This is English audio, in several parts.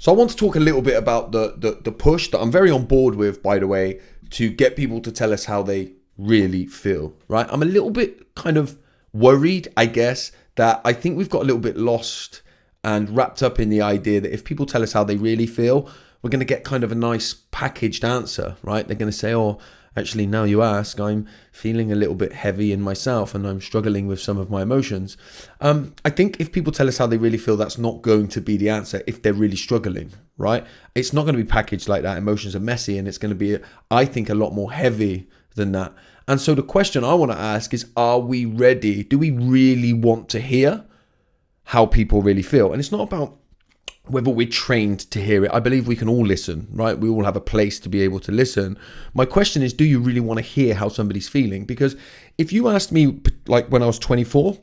So I want to talk a little bit about the push that I'm very on board with, by the way, to get people to tell us how they really feel, right? I'm a little bit kind of worried, I guess, that I think we've got a little bit lost and wrapped up in the idea that if people tell us how they really feel, we're going to get kind of a nice packaged answer, right? They're going to say, oh, actually, now you ask, I'm feeling a little bit heavy in myself and I'm struggling with some of my emotions. I think if people tell us how they really feel, that's not going to be the answer if they're really struggling, right? It's not going to be packaged like that. Emotions are messy and it's going to be, I think, a lot more heavy than that. And so the question I want to ask is, are we ready? Do we really want to hear how people really feel? And it's not about whether we're trained to hear it. I believe we can all listen, right? We all have a place to be able to listen. My question is, do you really want to hear how somebody's feeling? Because if you asked me, like when I was 24,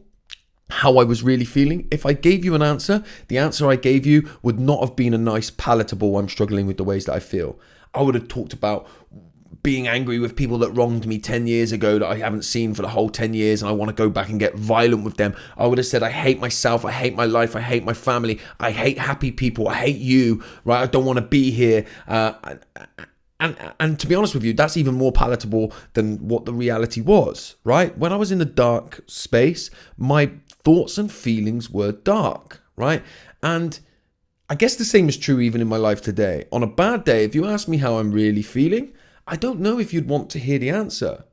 how I was really feeling, if I gave you an answer, the answer I gave you would not have been a nice, palatable, I'm struggling with the ways that I feel. I would have talked about being angry with people that wronged me 10 years ago that I haven't seen for the whole 10 years and I want to go back and get violent with them. I would have said, I hate myself, I hate my life, I hate my family, I hate happy people, I hate you, right? I don't want to be here. And to be honest with you, that's even more palatable than what the reality was, right? When I was in the dark space, my thoughts and feelings were dark, right? And I guess the same is true even in my life today. On a bad day, if you ask me how I'm really feeling, I don't know if you'd want to hear the answer.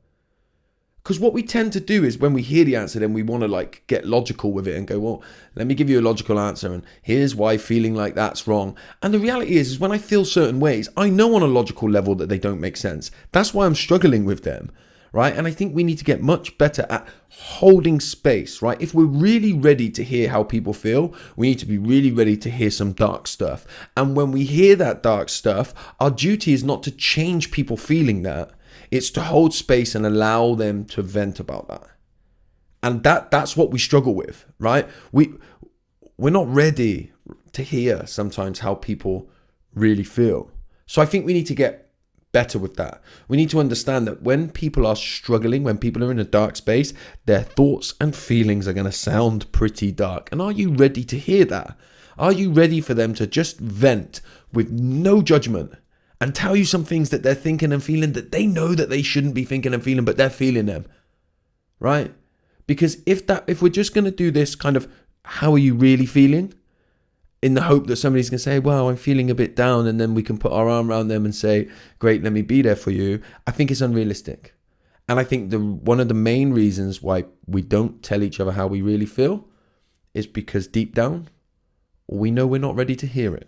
Because what we tend to do is when we hear the answer, then we want to like get logical with it and go, well, let me give you a logical answer and here's why feeling like that's wrong. And the reality is when I feel certain ways, I know on a logical level that they don't make sense. That's why I'm struggling with them, right? And I think we need to get much better at holding space, right? If we're really ready to hear how people feel, we need to be really ready to hear some dark stuff. And when we hear that dark stuff, our duty is not to change people feeling that. It's to hold space and allow them to vent about that. And that's what we struggle with, right? We're not ready to hear sometimes how people really feel. So I think we need to get better with that. We need to understand that when people are struggling, when people are in a dark space, their thoughts and feelings are going to sound pretty dark. And are you ready to hear that? Are you ready for them to just vent with no judgment and tell you some things that they're thinking and feeling that they know that they shouldn't be thinking and feeling, but they're feeling them, right? Because if we're just going to do this kind of, how are you really feeling? In the hope that somebody's going to say, well, I'm feeling a bit down, and then we can put our arm around them and say, great, let me be there for you. I think it's unrealistic. And I think one of the main reasons why we don't tell each other how we really feel is because deep down, we know we're not ready to hear it.